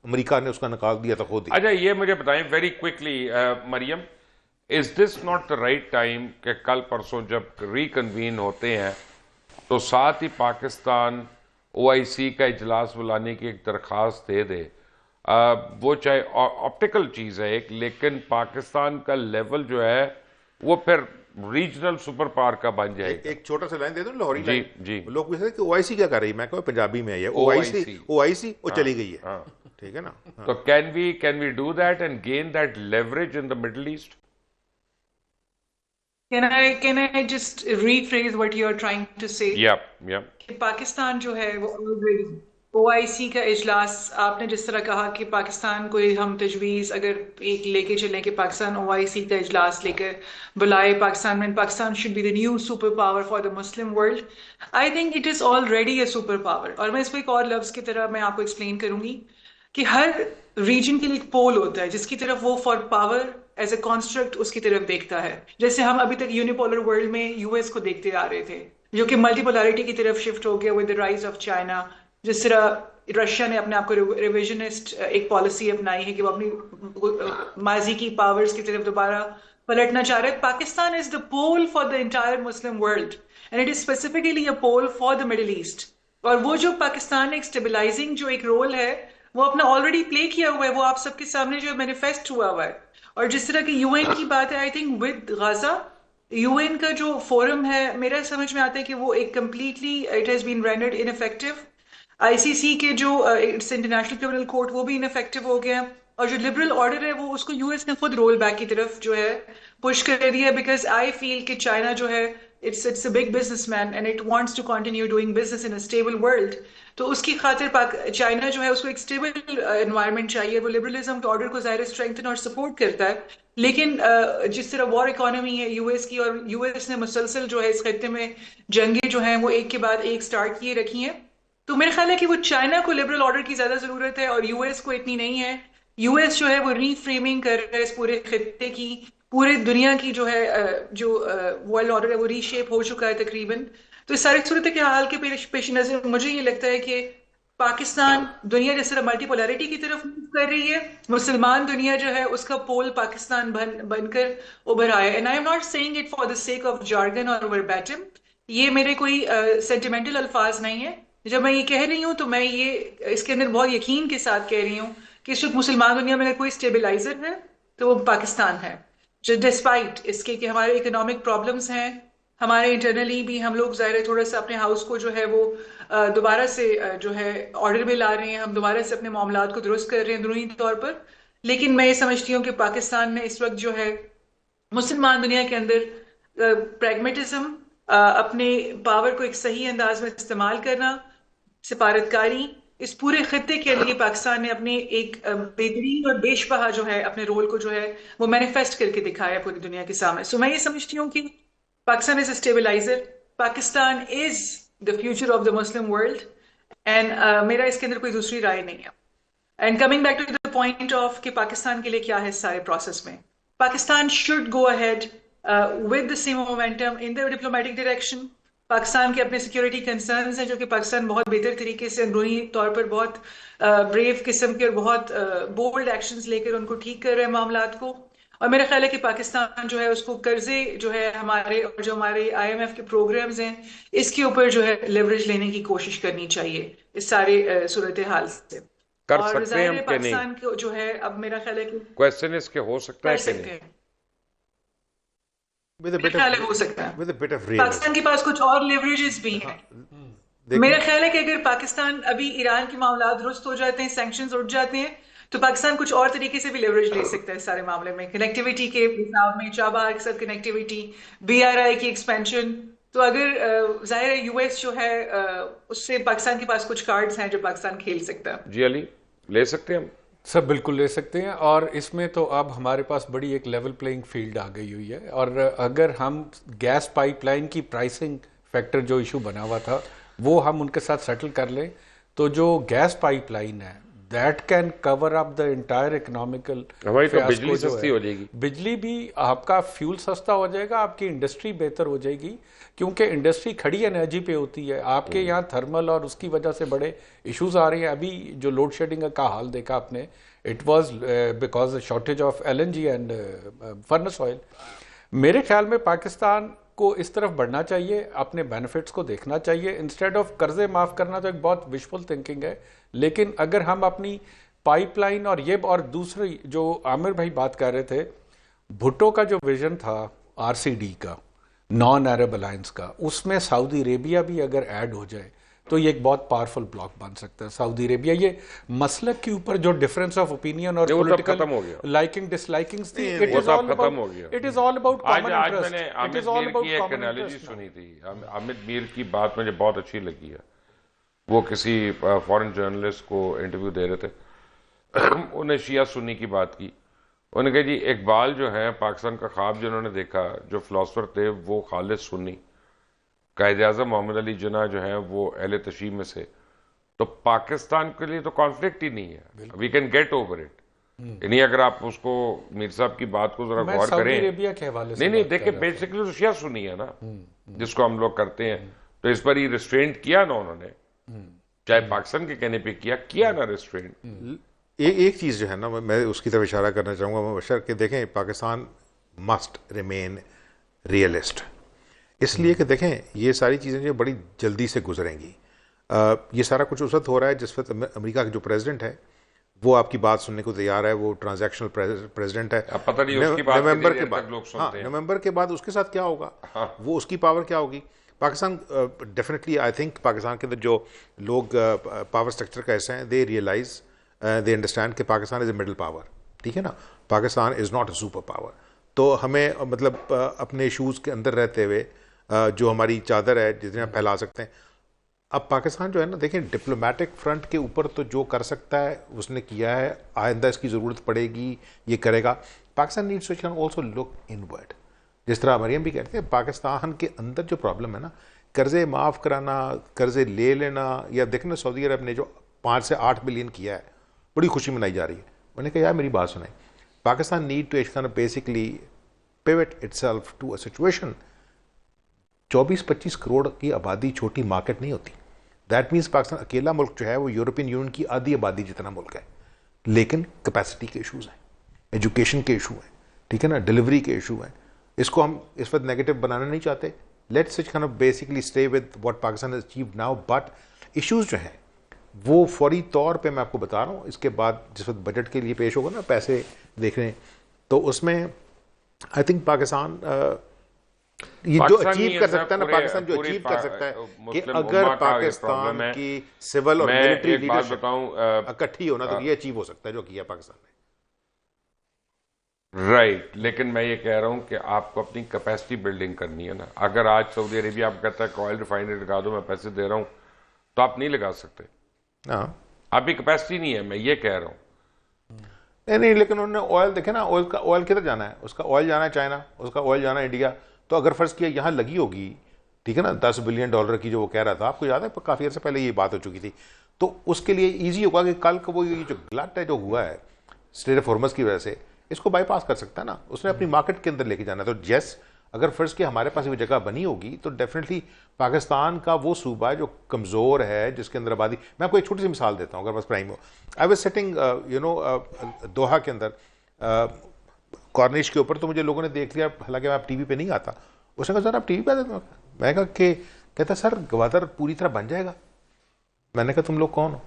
America ने उसका निकाल दिया था खुद ही। अच्छा, ये मुझे बताएं very quickly Mariam, is this not the right time कि कल परसों जब रिकन्वीन होते हैं तो साथ ही पाकिस्तान ओआईसी का इजलास बुलाने की एक दरख्वास्त दे दे? वो चाहे ऑप्टिकल चीज़ है एक, लेकिन पाकिस्तान का लेवल जो है वो फिर रीजनल सुपर पावर का बन जाएगा। एक छोटा सा लाइन दे दो, लाहौरी जी लाइन। जी। लोग पूछ रहे हैं कि ओआईसी क्या कर रही है, मैं कहूँ पंजाबी में है ये ओआईसी, ओआईसी। ओआईसी वो हाँ चली गई है। हाँ। ठीक है ना? हाँ। तो can we do that and gain that leverage in the Middle East? Can I just rephrase what you are trying to say? Yup yup. कि पाकिस्तान जो है वो ऑलरेडी ओआईसी का इजलास, आपने जिस तरह कहा कि पाकिस्तान को हम तजवीज़ अगर एक लेके चलें कि पाकिस्तान ओआईसी का इजलास लेकर बुलाए पाकिस्तान में, Pakistan should be the new super power for the Muslim world. I think it is already a super power. और मैं इसको एक और लफ्ज़ की तरह मैं आपको एक्सप्लेन करूंगी कि हर रीजन के लिए एक पोल होता है जिसकी तरफ वो for power as a construct उसकी तरफ देखता है। जैसे हम अभी तक यूनिपोलर वर्ल्ड में यूएस को देखते आ रहे थे जो कि मल्टीपोलैरिटी की तरफ शिफ्ट हो गया with the rise of China. जिस तरह रशिया ने अपने आप को रिविजनिस्ट एक पॉलिसी अपनाई है कि वो अपनी माजी की पावर्स की तरफ दोबारा पलटना चाह रहे हैं। Pakistan is the pole for the entire Muslim world and it is specifically a pole for the Middle East. और वो जो पाकिस्तान ने एक स्टेबलाइजिंग जो एक रोल है वो अपना ऑलरेडी प्ले किया हुआ है, वो आप सबके सामने जो मैनिफेस्ट हुआ हुआ है। और जिस तरह की यूएन की बात है, I think with Gaza UN का जो फोरम है मेरा समझ में आता है कि वो एक completely it has been rendered ineffective. ICC के जो इट्स इंटरनेशनल क्रिमिनल कोर्ट वो भी इनफेक्टिव हो गया। और जो लिबरल ऑर्डर है वो उसको यूएस ने खुद रोल बैक की तरफ जो है पुश कर दिया, बिकॉज आई फील कि चाइना जो है it's a big businessman and it wants to continue doing business in a stable world. तो उसकी खातिर चाइना जो है उसको एक स्टेबल एनवायरनमेंट चाहिए। वो लिबरलिज्म के ऑर्डर को ज़ाहिर स्ट्रेंथन और सपोर्ट करता है, लेकिन जिस तरह वॉर इकोनॉमी है यूएस की, और यूएस ने मुसलसल जो है इस खत्ते में जंगें जो हैं वो एक के बाद एक स्टार्ट किए रखी हैं। तो मेरा ख्याल है कि वो चाइना को लिबरल ऑर्डर की ज्यादा जरूरत है और यूएस को इतनी नहीं है। यूएस जो है वो रीफ्रेमिंग कर रहा है इस पूरे खत्ते की, पूरे दुनिया की जो है जो वर्ल्ड ऑर्डर है वो रीशेप हो चुका है तकरीबन। तो इस सारी सूरत के हाल के पेश नजर मुझे ये लगता है कि पाकिस्तान दुनिया जिस तरह मल्टीपोलैरिटी की तरफ मूव कर रही है, मुसलमान दुनिया जो है उसका पोल पाकिस्तान बनकर उभर आया। And I am not saying it for the sake of jargon और वर्बैटिम, ये मेरे कोई सेंटिमेंटल अल्फाज नहीं है। जब मैं ये कह रही हूँ तो मैं ये इसके अंदर बहुत यकीन के साथ कह रही हूँ कि इस वक्त मुसलमान दुनिया में अगर कोई स्टेबलाइजर है तो वो पाकिस्तान है। जो डिस्पाइट इसके कि हमारे इकोनॉमिक प्रॉब्लम्स हैं, हमारे इंटरनली भी हम लोग ज़ाहिर है थोड़ा सा अपने हाउस को जो है वो दोबारा से जो है ऑर्डर में ला रहे हैं, हम दोबारा से अपने मामलात को दुरुस्त कर रहे हैं अंदरूनी तौर पर। लेकिन मैं ये समझती हूँ कि पाकिस्तान ने इस वक्त जो है मुसलमान दुनिया के अंदर प्रैग्मेटिज्म, अपने पावर को एक सही अंदाज में इस्तेमाल करना, सिफारतकारी, इस पूरे खत्ते के लिए पाकिस्तान ने अपने एक बेहतरीन और बेशबहा जो है अपने रोल को जो है वो मैनिफेस्ट करके दिखाया है पूरी दुनिया के सामने। सो मैं ये समझती हूँ कि Pakistan is a stabiliser, Pakistan is the future of the Muslim world and मेरा इसके अंदर कोई दूसरी राय नहीं है। And coming back to the point of कि पाकिस्तान के लिए क्या है इस सारे प्रोसेस में, Pakistan should go ahead with the same momentum in the diplomatic direction. Pakistan के अपने सिक्योरिटी कंसर्न्स हैं जो कि पाकिस्तान बहुत बेहतर तरीके से अंदरूनी तौर पर बहुत ब्रेव किस्म के और बहुत बोल्ड एक्शंस लेकर उनको ठीक कर रहे हैं मामलात को। और मेरा ख्याल है कि पाकिस्तान जो है उसको कर्जे जो है हमारे और जो हमारे आईएमएफ के प्रोग्राम्स हैं इसके ऊपर जो है लेवरेज लेने की कोशिश करनी चाहिए इस सारे सूरत हाल से। कर और सकते हैं हम कि नहीं? पाकिस्तान को जो है अब मेरा ख्याल है कि क्वेश्चन इसके हो सकता है कर कि सकते नहीं? हैं, With a bit ख्याल है of हो सकता है। with a bit of realism. Pakistan के पास कुछ और लेवरेजेस भी हैं। देखिए, मेरा ख्याल है कि अगर पाकिस्तान अभी ईरान के मामला दुरुस्त हो जाते हैं, सैंक्शंस उठ जाते हैं, तो पाकिस्तान कुछ और तरीके से भी लेवरेज ले सकता है इस सारे मामले में, कनेक्टिविटी के हिसाब में, चाबहार के साथ कनेक्टिविटी, बीआरआई की एक्सपेंशन। तो अगर जाहिर है यूएस जो है उससे पाकिस्तान के पास कुछ कार्ड्स हैं जो पाकिस्तान खेल सकता है। जी अली, ले सकते हैं हम? सब बिल्कुल ले सकते हैं। और इसमें तो अब हमारे पास बड़ी एक लेवल प्लेइंग फील्ड आ गई हुई है। और अगर हम गैस पाइपलाइन की प्राइसिंग फैक्टर जो इशू बना हुआ था वो हम उनके साथ सेटल कर लें तो जो गैस पाइपलाइन है that can cover up the entire economical. हमारी तो बिजली सस्ती हो जाएगी, बिजली भी आपका फ्यूल सस्ता हो जाएगा, आपकी इंडस्ट्री बेहतर हो जाएगी, क्योंकि इंडस्ट्री खड़ी एनर्जी पे होती है। आपके यहाँ थर्मल और उसकी वजह से बड़े इश्यूज आ रहे हैं। अभी जो लोड शेडिंग का हाल देखा आपने, it was because shortage of LNG and furnace oil. मेरे ख्याल में पाकिस्तान को इस तरफ बढ़ना चाहिए, अपने बेनिफिट्स को देखना चाहिए इंस्टेड ऑफ कर्जे माफ करना। तो एक बहुत विशफुल थिंकिंग है, लेकिन अगर हम अपनी पाइपलाइन और दूसरी जो आमिर भाई बात कर रहे थे, भुट्टो का जो विजन था RCD का, नॉन अरब अलायंस का, उसमें सऊदी अरेबिया भी अगर ऐड हो जाए तो ये एक बहुत पावरफुल ब्लॉक बन सकता है। सऊदी अरेबिया, ये मसलक के ऊपर जो डिफरेंस ऑफ ओपिनियन और पॉलिटिकल लाइकिंग डिसलाइकिंग्स थी, it is all about common interest. It is all about एक एनालिसिस सुनी थी, अमित मीर की बात मुझे बहुत अच्छी लगी है। वो किसी फॉरेन जर्नलिस्ट को इंटरव्यू दे रहे थे, उन्हें शिया सुन्नी की बात की। उन्होंने कहा जी इकबाल जो है पाकिस्तान का ख्वाब जिन्होंने देखा, जो फिलोसफर थे वो खालिद सुन्नी, कायद आज़म मोहम्मद अली जिन्ना जो है वो अहले तशीह में से। तो पाकिस्तान के लिए तो कॉन्फ्लिक्ट ही नहीं है, we can get over it. यानी अगर आप उसको मीर साहब की बात को जरा गौर करें, अरेबिया के हवाले से नहीं देखिए बेसिकली तो शिया सुन्नी है ना, जिसको हम लोग करते हैं, तो इस पर ही रिस्ट्रेंट किया ना उन्होंने, चाहे पाकिस्तान के कहने पे किया ना रिस्ट्रेंट। एक चीज़ जो है ना, मैं उसकी तरफ इशारा करना चाहूँगा मुबशर, कि देखें पाकिस्तान मस्ट रिमेन रियलिस्ट, इसलिए कि देखें ये सारी चीज़ें जो बड़ी जल्दी से गुजरेंगी। ये सारा कुछ उस वक्त हो रहा है जिस वक्त अमेरिका का जो प्रेसिडेंट है वो आपकी बात सुनने को तैयार है, वो ट्रांजैक्शनल प्रेसिडेंट है। अब पता नहीं उसकी बात नवंबर के बाद, लोग सुनते हैं। नवंबर के बाद उसके साथ क्या होगा, वो उसकी पावर क्या होगी। Pakistan definitely I think Pakistan के अंदर जो लोग पावर स्ट्रक्चर का ऐसे हैं, दे रियलाइज, दे अंडरस्टैंड कि Pakistan is a middle power, ठीक है ना, Pakistan is not a super power. तो हमें मतलब अपने इशूज़ के अंदर रहते हुए जो हमारी चादर है जितने हम फैला सकते हैं। अब पाकिस्तान जो है ना, देखें डिप्लोमेटिक फ्रंट के ऊपर तो जो कर सकता है उसने किया है, आइंदा इसकी ज़रूरत पड़ेगी ये करेगा। Pakistan needs to can also look inward, जिस तरह मरियम भी कहते हैं, पाकिस्तान के अंदर जो प्रॉब्लम है ना, कर्जे माफ़ कराना, कर्जे ले लेना, या देखना सऊदी अरब ने जो 5 से 8 बिलियन किया है, बड़ी खुशी मनाई जा रही है। मैंने कहा यार मेरी बात सुनाई, Pakistan need to basically pivot itself to a situation. 24-25 crore की आबादी छोटी मार्केट नहीं होती। दैट मीन्स पाकिस्तान अकेला मुल्क जो है वो यूरोपियन यूनियन की आधी आबादी जितना मुल्क है, लेकिन कैपेसिटी के इशूज़ हैं, एजुकेशन के इशू हैं, ठीक है ना, डिलीवरी के इशू हैं। इसको हम इस वक्त नेगेटिव बनाना नहीं चाहते। Let's basically stay with what Pakistan has achieved now, but issues जो हैं वो फौरी तौर पे मैं आपको बता रहा हूँ, इसके बाद जिस वक्त बजट के लिए पेश होगा ना पैसे देखने, तो उसमें आई थिंक पाकिस्तान ये जो अचीव कर सकता है ना, पाकिस्तान जो अचीव कर सकता है कि अगर पाकिस्तान की सिविल और मिलिट्री लीडरशिप इकट्ठी होना, तो ये अचीव हो सकता है जो किया पाकिस्तान ने। राइट, लेकिन मैं ये कह रहा हूं कि आपको अपनी कैपेसिटी बिल्डिंग करनी है ना। अगर आज सऊदी अरेबिया आप कहता है ऑयल रिफाइनरी लगा दो, मैं पैसे दे रहा हूं, तो आप नहीं लगा सकते। आपकी कैपेसिटी नहीं है, मैं ये कह रहा हूं। नहीं, लेकिन उन्होंने ऑयल देखे ना, ऑयल किधर जाना है, उसका ऑयल जाना है चाइना, उसका ऑयल जाना है इंडिया। तो अगर फर्ज किया यहाँ लगी होगी, ठीक है ना, $10 बिलियन की जो वो कह रहा था, आपको याद है काफ़ी अर्से पहले ये बात हो चुकी थी, तो उसके लिए ईजी होगा कि कल को वो ये जो गलत है जो हुआ है स्ट्रेट ऑफ हॉर्मज़ की वजह से, इसको बाईपास कर सकता है ना, उसने अपनी मार्केट के अंदर लेके जाना। तो जैस अगर फर्ज किया हमारे पास वो जगह बनी होगी, तो डेफिनेटली पाकिस्तान का वो सूबा है जो कमज़ोर है, जिसके अंदर आबादी, मैं आपको एक छोटी सी मिसाल देता हूँ, अगर बस प्राइम हो। आई वाज सिटिंग दोहा के अंदर कॉर्निश के ऊपर, तो मुझे लोगों ने देख लिया, हालांकि मैं टीवी पे नहीं आता। उसने कहा सर आप टीवी पे आते? मैं कहा कि कहता सर गवादर पूरी तरह बन जाएगा। मैंने कहा तुम लोग कौन हो?